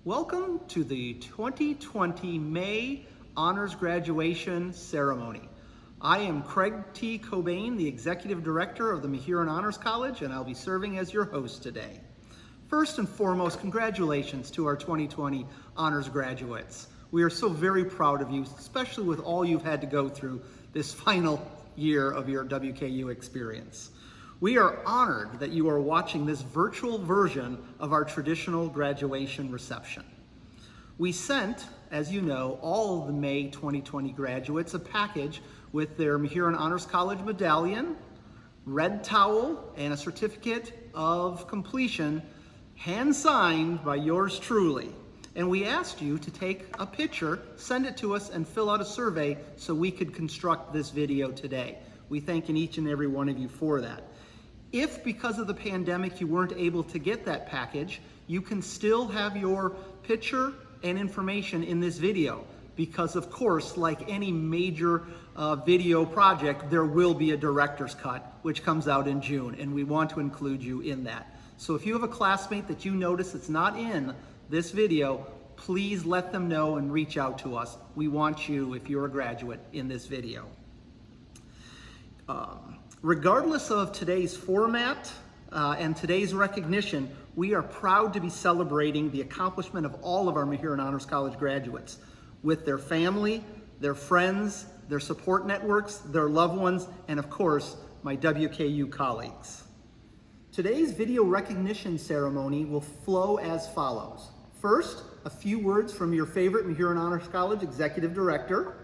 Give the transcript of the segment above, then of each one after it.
Welcome to the 2020 May Honors Graduation Ceremony. I am Craig T. Cobain, the Executive Director of the Mahurin Honors College, and I'll be serving as your host today. First and foremost, congratulations to our 2020 honors graduates. We are so very proud of you, especially with all you've had to go through this final year of your WKU experience. We are honored that you are watching this virtual version of our traditional graduation reception. We sent, as you know, all of the May 2020 graduates a package with their Mahurin Honors College medallion, red towel, and a certificate of completion hand-signed by yours truly. And we asked you to take a picture, send it to us, and fill out a survey so we could construct this video today. We thank each and every one of you for that. If because of the pandemic you weren't able to get that package, you can still have your picture and information in this video because, of course, like any major video project, there will be a director's cut, which comes out in June, and we want to include you in that. So if you have a classmate that you notice that's not in this video, please let them know and reach out to us. We want you, if you're a graduate, in this video. Regardless of today's format and today's recognition, we are proud to be celebrating the accomplishment of all of our Mahurin Honors College graduates with their family, their friends, their support networks, their loved ones, and of course, my WKU colleagues. Today's video recognition ceremony will flow as follows. First, a few words from your favorite Mahurin Honors College Executive Director.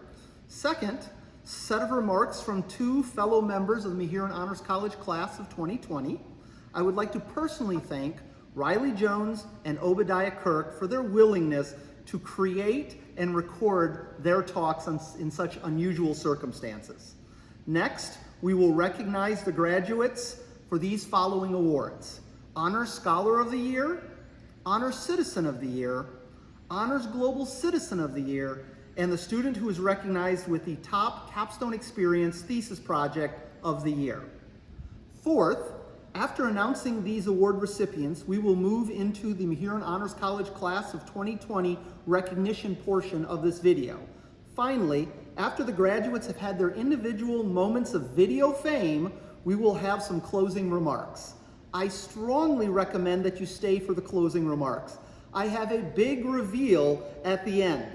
Second, set of remarks from two fellow members of the Mahurin Honors College class of 2020. I would like to personally thank Riley Jones and Obadiah Kirk for their willingness to create and record their talks in such unusual circumstances. Next, we will recognize the graduates for these following awards: Honors Scholar of the Year, Honors Citizen of the Year, Honors Global Citizen of the Year, and the student who is recognized with the top capstone experience thesis project of the year. Fourth, after announcing these award recipients, we will move into the Mahurin Honors College class of 2020 recognition portion of this video. Finally, after the graduates have had their individual moments of video fame, we will have some closing remarks. I strongly recommend that you stay for the closing remarks. I have a big reveal at the end.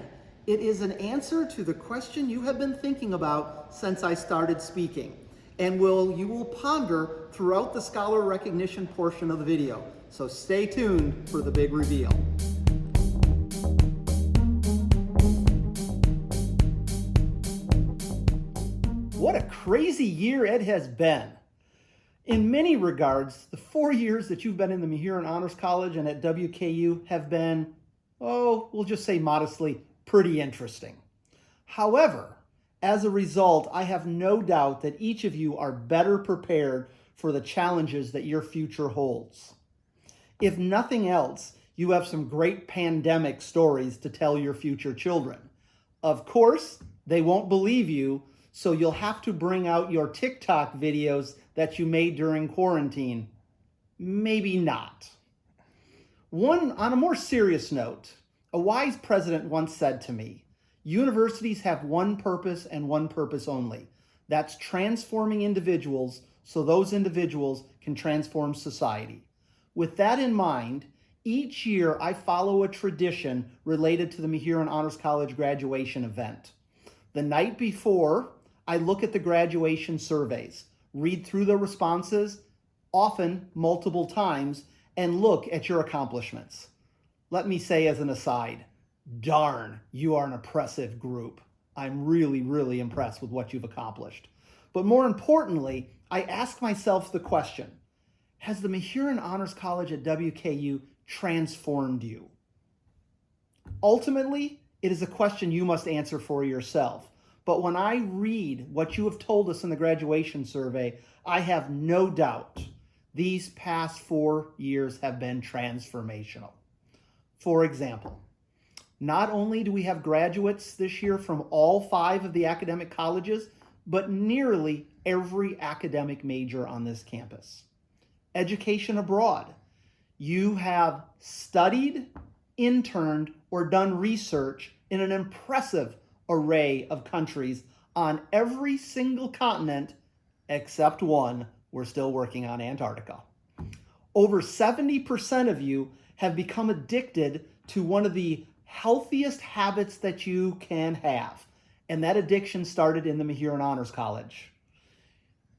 It is an answer to the question you have been thinking about since I started speaking, and you will ponder throughout the scholar recognition portion of the video. So stay tuned for the big reveal. What a crazy year it has been. In many regards, the 4 years that you've been in the Mahurin Honors College and at WKU have been, we'll just say modestly, pretty interesting. However, as a result, I have no doubt that each of you are better prepared for the challenges that your future holds. If nothing else, you have some great pandemic stories to tell your future children. Of course, they won't believe you, so you'll have to bring out your TikTok videos that you made during quarantine. Maybe not. On a more serious note, a wise president once said to me, universities have one purpose and one purpose only. That's transforming individuals so those individuals can transform society. With that in mind, each year I follow a tradition related to the Mahurin Honors College graduation event. The night before, I look at the graduation surveys, read through the responses, often multiple times, and look at your accomplishments. Let me say as an aside, darn, you are an impressive group. I'm really, really impressed with what you've accomplished. But more importantly, I ask myself the question, has the Mahurin Honors College at WKU transformed you? Ultimately, it is a question you must answer for yourself. But when I read what you have told us in the graduation survey, I have no doubt these past 4 years have been transformational. For example, not only do we have graduates this year from all 5 of the academic colleges, but nearly every academic major on this campus. Education abroad. You have studied interned, or done research in an impressive array of countries on every single continent except one. We're still working on Antarctica. Over 70% of you have become addicted to one of the healthiest habits that you can have. And that addiction started in the Mahurin Honors College.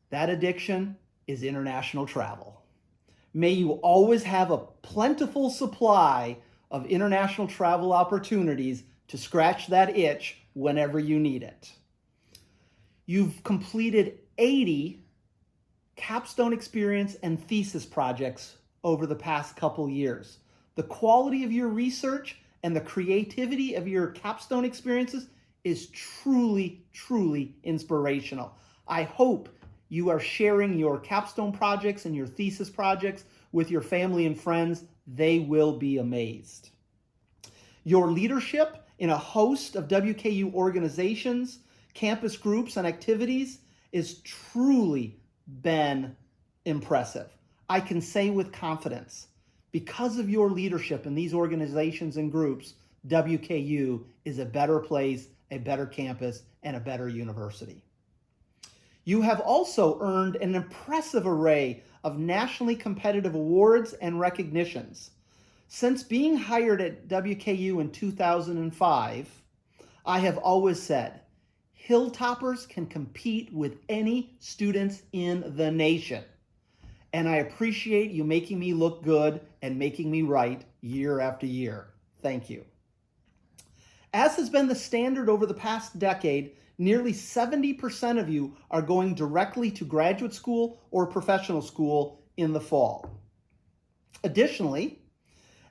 That addiction is international travel. May you always have a plentiful supply of international travel opportunities to scratch that itch whenever you need it. You've completed 80 capstone experience and thesis projects over the past couple years. The quality of your research and the creativity of your capstone experiences is truly, truly inspirational. I hope you are sharing your capstone projects and your thesis projects with your family and friends. They will be amazed. Your leadership in a host of WKU organizations, campus groups, and activities is truly been impressive. I can say with confidence, because of your leadership in these organizations and groups, WKU is a better place, a better campus, and a better university. You have also earned an impressive array of nationally competitive awards and recognitions. Since being hired at WKU in 2005, I have always said, Hilltoppers can compete with any students in the nation. And I appreciate you making me look good and making me right year after year. Thank you. As has been the standard over the past decade, nearly 70% of you are going directly to graduate school or professional school in the fall. Additionally,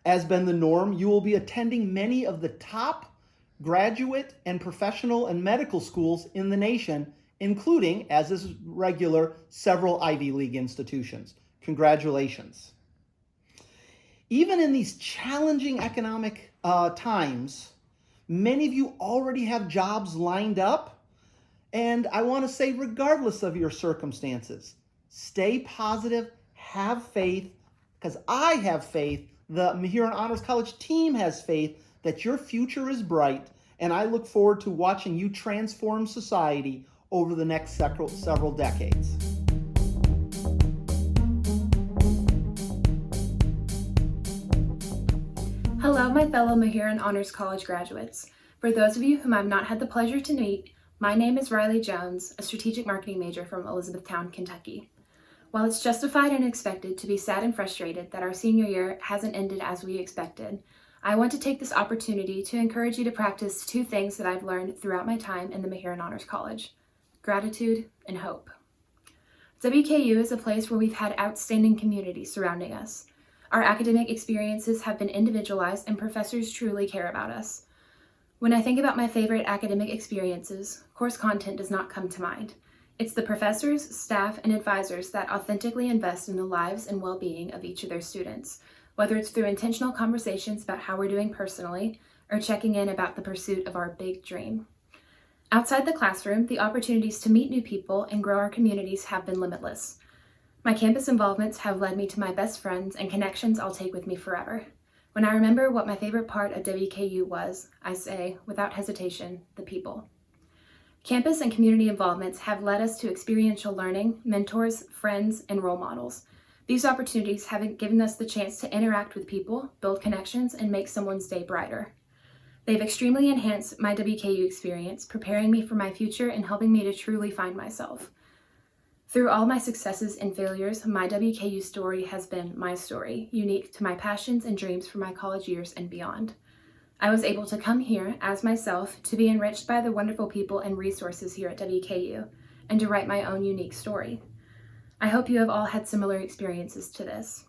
as been the norm, you will be attending many of the top graduate and professional and medical schools in the nation, including, as is regular, several Ivy League institutions. Congratulations. Even in these challenging economic times, many of you already have jobs lined up. And I want to say, regardless of your circumstances, stay positive, have faith, because I have faith, the Mahurin Honors College team has faith that your future is bright, and I look forward to watching you transform society over the next several decades. Hello, my fellow Mahurin Honors College graduates. For those of you whom I've not had the pleasure to meet, my name is Riley Jones, a strategic marketing major from Elizabethtown, Kentucky. While it's justified and expected to be sad and frustrated that our senior year hasn't ended as we expected, I want to take this opportunity to encourage you to practice two things that I've learned throughout my time in the Mahurin Honors College: gratitude and hope. WKU is a place where we've had outstanding community surrounding us. Our academic experiences have been individualized and professors truly care about us. When I think about my favorite academic experiences, course content does not come to mind. It's the professors, staff, and advisors that authentically invest in the lives and well-being of each of their students, whether it's through intentional conversations about how we're doing personally or checking in about the pursuit of our big dream. Outside the classroom, the opportunities to meet new people and grow our communities have been limitless. My campus involvements have led me to my best friends and connections I'll take with me forever. When I remember what my favorite part of WKU was, I say, without hesitation, the people. Campus and community involvements have led us to experiential learning, mentors, friends, and role models. These opportunities have given us the chance to interact with people, build connections, and make someone's day brighter. They've extremely enhanced my WKU experience, preparing me for my future and helping me to truly find myself. Through all my successes and failures, my WKU story has been my story, unique to my passions and dreams for my college years and beyond. I was able to come here as myself to be enriched by the wonderful people and resources here at WKU and to write my own unique story. I hope you have all had similar experiences to this.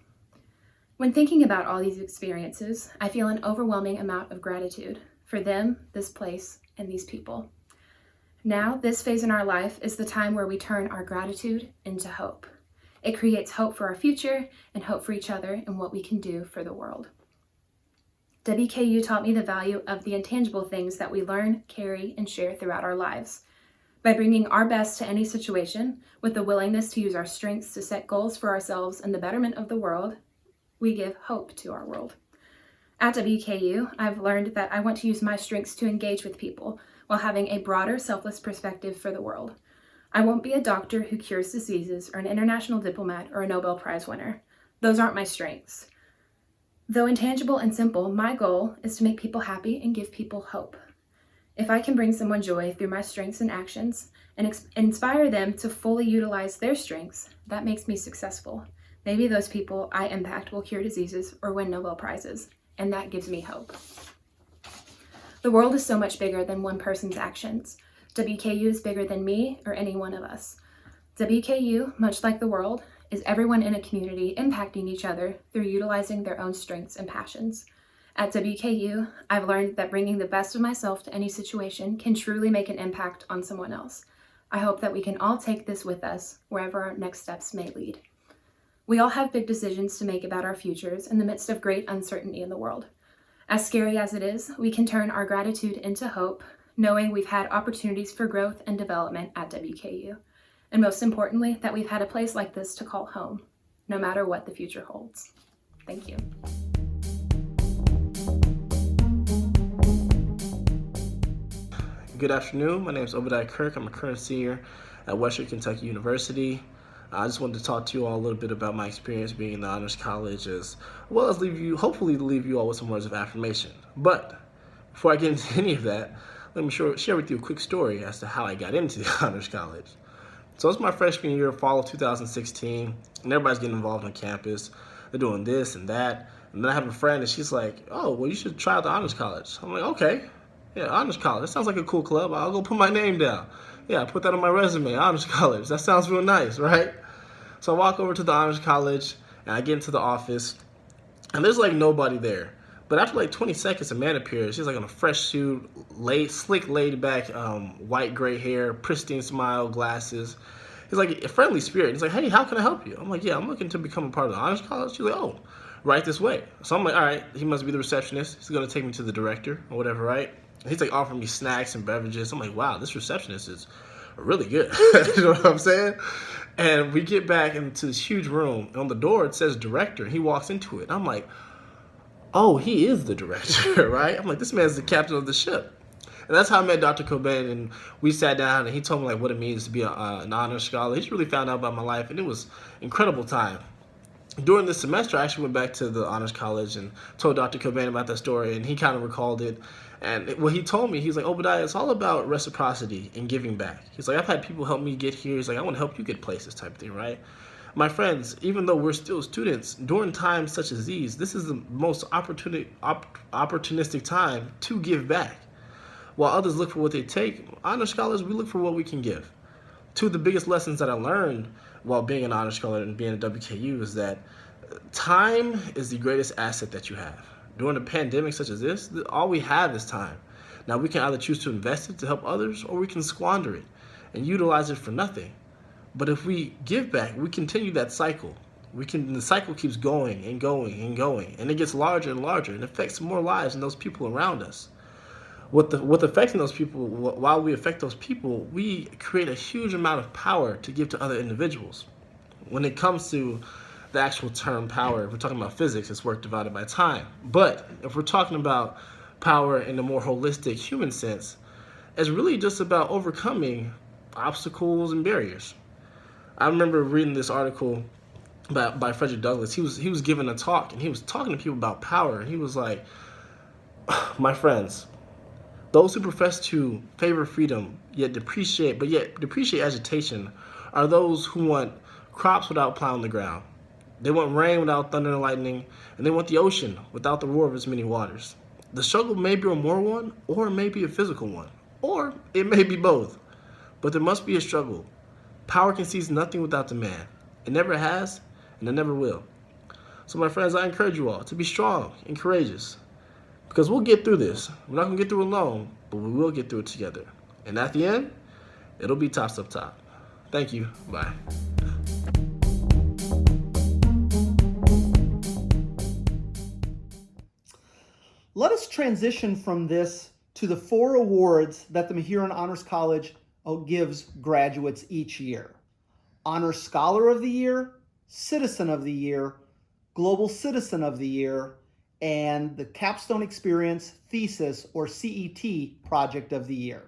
When thinking about all these experiences, I feel an overwhelming amount of gratitude for them, this place, and these people. Now, this phase in our life is the time where we turn our gratitude into hope. It creates hope for our future and hope for each other and what we can do for the world. WKU taught me the value of the intangible things that we learn, carry, and share throughout our lives. By bringing our best to any situation, with the willingness to use our strengths to set goals for ourselves and the betterment of the world, we give hope to our world. At WKU, I've learned that I want to use my strengths to engage with people while having a broader, selfless perspective for the world. I won't be a doctor who cures diseases or an international diplomat or a Nobel Prize winner. Those aren't my strengths. Though intangible and simple, my goal is to make people happy and give people hope. If I can bring someone joy through my strengths and actions and inspire them to fully utilize their strengths, that makes me successful. Maybe those people I impact will cure diseases or win Nobel Prizes, and that gives me hope. The world is so much bigger than one person's actions. WKU is bigger than me or any one of us. WKU, much like the world, is everyone in a community impacting each other through utilizing their own strengths and passions. At WKU, I've learned that bringing the best of myself to any situation can truly make an impact on someone else. I hope that we can all take this with us wherever our next steps may lead. We all have big decisions to make about our futures in the midst of great uncertainty in the world. As scary as it is, we can turn our gratitude into hope, knowing we've had opportunities for growth and development at WKU. And most importantly, that we've had a place like this to call home, no matter what the future holds. Thank you. Good afternoon. My name is Obadiah Kirk. I'm a current senior at Western Kentucky University. I just wanted to talk to you all a little bit about my experience being in the Honors College, as well as hopefully leave you all with some words of affirmation. But before I get into any of that, let me share with you a quick story as to how I got into the Honors College. So it's my freshman year, fall of 2016, and everybody's getting involved on campus. They're doing this and that. And then I have a friend, and she's like, oh, well, you should try out the Honors College. I'm like, okay. Yeah, Honors College. That sounds like a cool club. I'll go put my name down. Yeah, I put that on my resume, Honors College. That sounds real nice, right? So I walk over to the Honors College, and I get into the office, and there's like nobody there. But after like 20 seconds, a man appears. She's like in a fresh suit, slick, laid-back, white, gray hair, pristine smile, glasses. He's like a friendly spirit. He's like, hey, how can I help you? I'm like, yeah, I'm looking to become a part of the Honors College. She's like, oh, right this way. So I'm like, all right, he must be the receptionist. He's going to take me to the director or whatever, right? He's like offering me snacks and beverages. I'm like, wow, this receptionist is really good. You know what I'm saying? And we get back into this huge room. And on the door, it says director. And he walks into it. And I'm like, oh, he is the director, right? I'm like, this man's the captain of the ship. And that's how I met Dr. Cobain, and we sat down, and he told me like what it means to be an honors scholar. He just really found out about my life, and it was incredible time. During this semester, I actually went back to the Honors College and told Dr. Cobain about that story, and he kind of recalled it. And what he told me, he's like, Obadiah, it's all about reciprocity and giving back. He's like, I've had people help me get here. He's like, I want to help you get places type of thing, right? My friends, even though we're still students, during times such as these, this is the most opportunistic time to give back. While others look for what they take, honor scholars, we look for what we can give. Two of the biggest lessons that I learned while being an honor scholar and being at WKU is that time is the greatest asset that you have. During a pandemic such as this, all we have is time. Now, we can either choose to invest it to help others, or we can squander it and utilize it for nothing. But if we give back, we continue that cycle. The cycle keeps going and going and going, and it gets larger and larger and affects more lives and those people around us. With affecting those people, while we affect those people, we create a huge amount of power to give to other individuals. When it comes to the actual term power, if we're talking about physics, it's work divided by time. But if we're talking about power in a more holistic human sense, it's really just about overcoming obstacles and barriers. I remember reading this article by Frederick Douglass. He was giving a talk, and he was talking to people about power, and he was like, my friends, those who profess to favor freedom yet depreciate agitation are those who want crops without plowing the ground. They want rain without thunder and lightning, and they want the ocean without the roar of its many waters. The struggle may be a moral one, or it may be a physical one, or it may be both. But there must be a struggle. Power can seize nothing without the man. It never has, and it never will. So my friends, I encourage you all to be strong and courageous, because we'll get through this. We're not going to get through it alone, but we will get through it together. And at the end, it'll be tops up top. Thank you. Bye. Let us transition from this to the 4 awards that the Mahurin Honors College gives graduates each year. Honor Scholar of the Year, Citizen of the Year, Global Citizen of the Year, and the Capstone Experience Thesis or CET Project of the Year.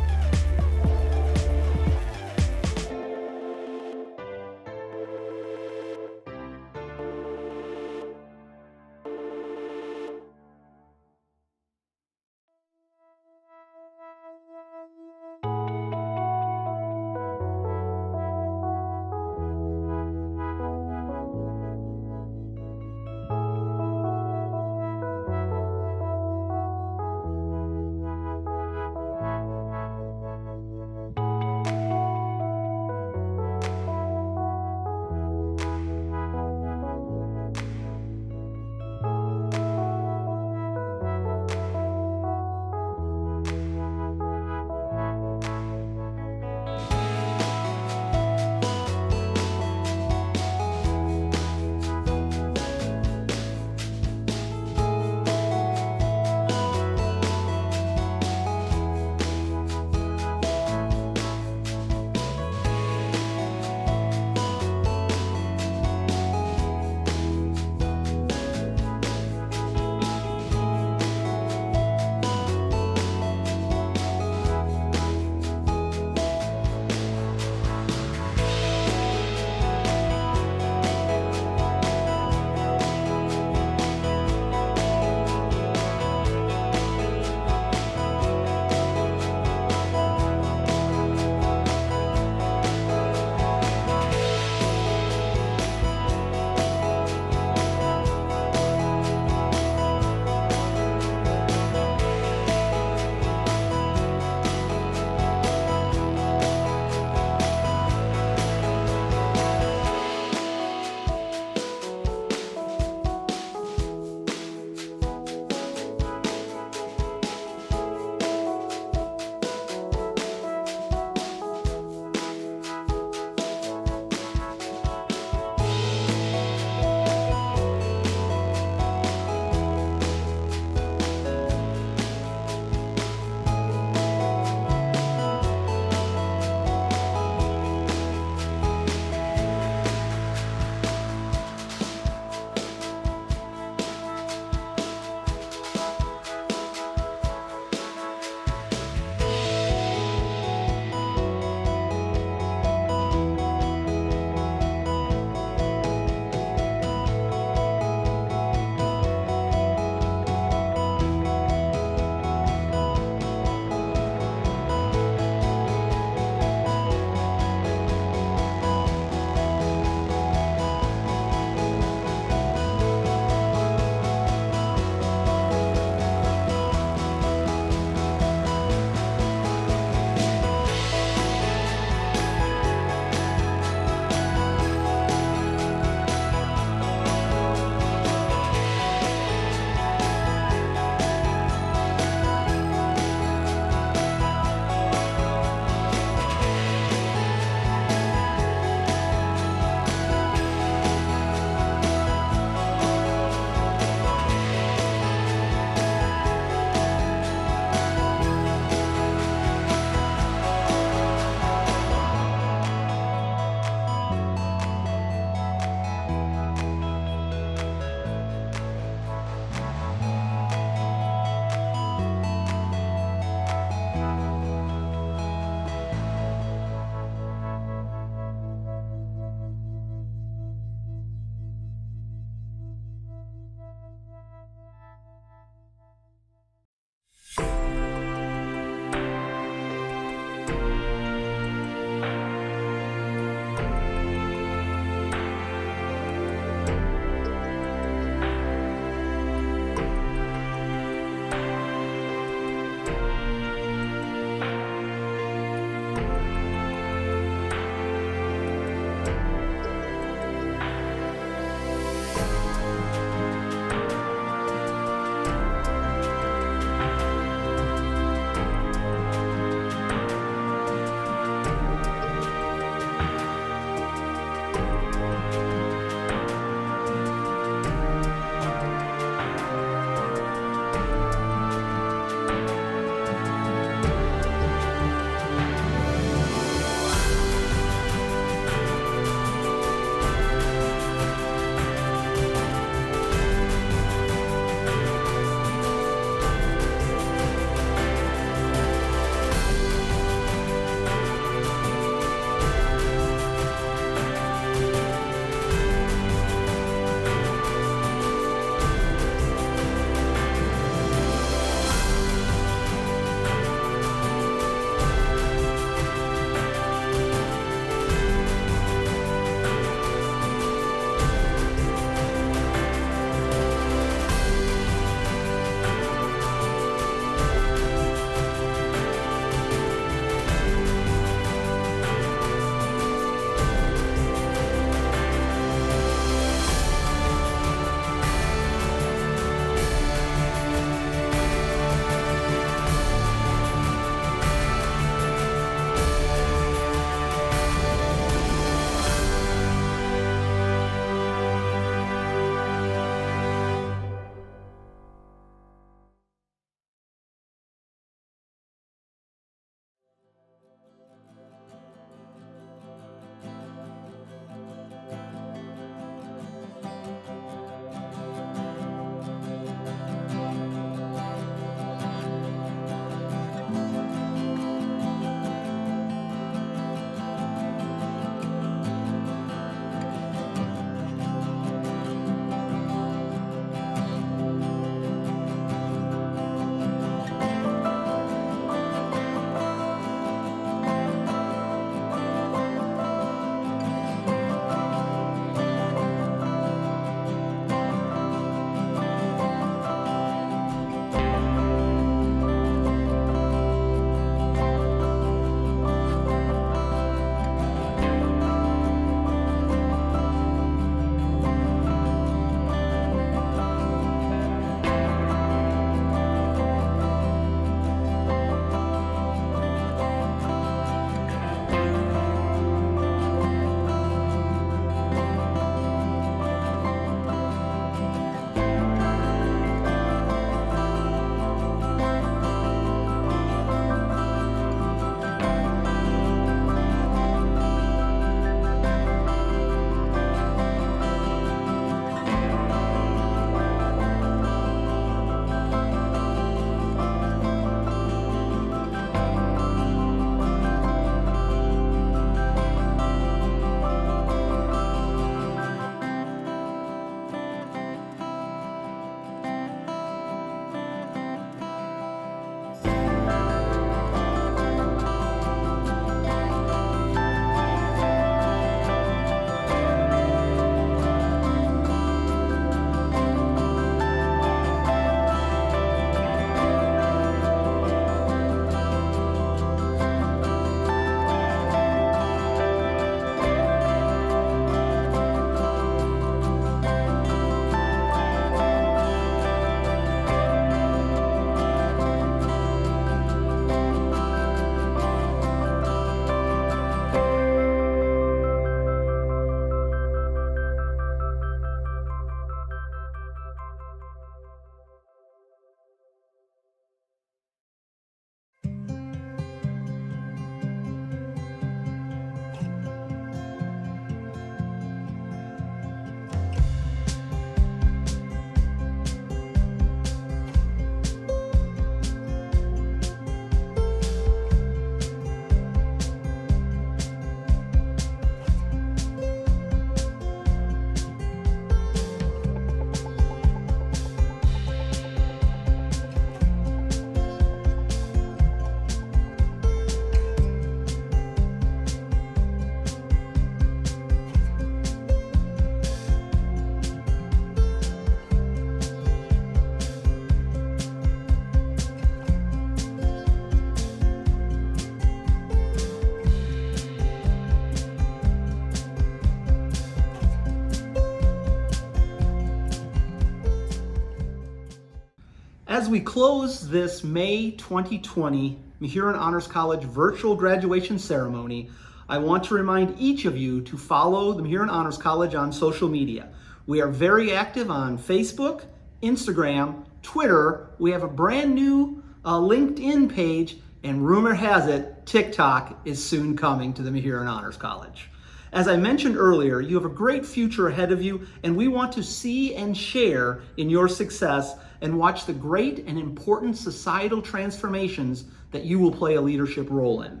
As we close this May 2020 Mahurin Honors College virtual graduation ceremony, I want to remind each of you to follow the Mahurin Honors College on social media. We are very active on Facebook, Instagram, Twitter. We have a brand new LinkedIn page, and rumor has it, TikTok is soon coming to the Mahurin Honors College. As I mentioned earlier, you have a great future ahead of you, and we want to see and share in your success and watch the great and important societal transformations that you will play a leadership role in.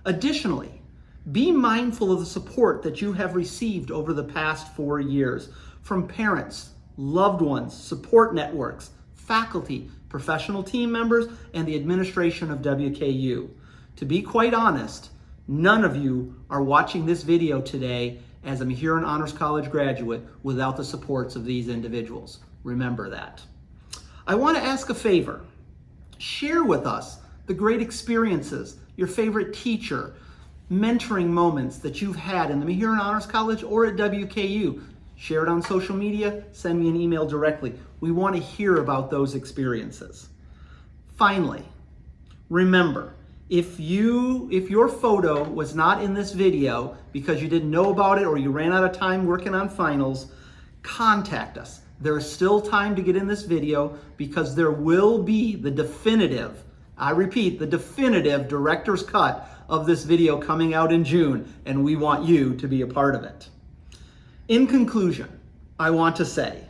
Additionally, be mindful of the support that you have received over the past 4 years from parents, loved ones, support networks, faculty, professional team members, and the administration of WKU. To be quite honest, none of you are watching this video today as a Mahurin Honors College graduate without the supports of these individuals. Remember that. I want to ask a favor. Share with us the great experiences, your favorite teacher, mentoring moments that you've had in the Mahurin Honors College or at WKU. Share it on social media, send me an email directly. We want to hear about those experiences. Finally, remember, if your photo was not in this video because you didn't know about it or you ran out of time working on finals, contact us. There is still time to get in this video because there will be the definitive, I repeat, the definitive director's cut of this video coming out in June, and we want you to be a part of it. In conclusion, I want to say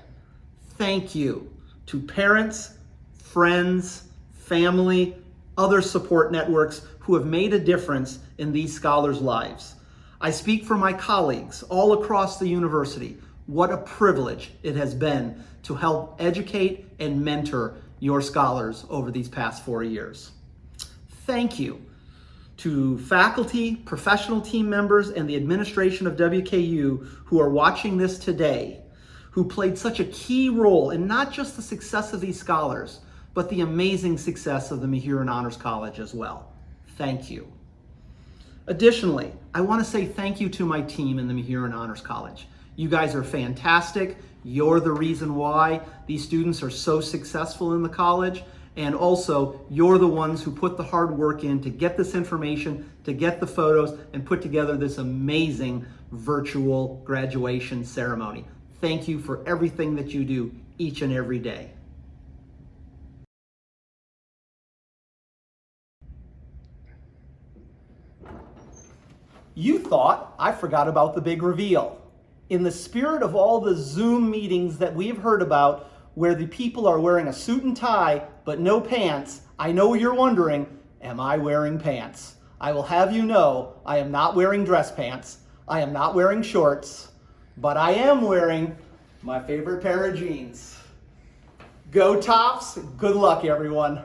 thank you to parents, friends, family, other support networks who have made a difference in these scholars' lives. I speak for my colleagues all across the university. What a privilege it has been to help educate and mentor your scholars over these past 4 years. Thank you to faculty, professional team members, and the administration of WKU who are watching this today, who played such a key role in not just the success of these scholars, but the amazing success of the Mahurin Honors College as well. Thank you. Additionally, I want to say thank you to my team in the Mahurin Honors College. You guys are fantastic. You're the reason why these students are so successful in the college. And also, you're the ones who put the hard work in to get this information, to get the photos, and put together this amazing virtual graduation ceremony. Thank you for everything that you do each and every day. You thought I forgot about the big reveal. In the spirit of all the Zoom meetings that we've heard about where the people are wearing a suit and tie but no pants, I know you're wondering, am I wearing pants? I will have you know I am not wearing dress pants. I am not wearing shorts, but I am wearing my favorite pair of jeans. Go Tops, good luck everyone.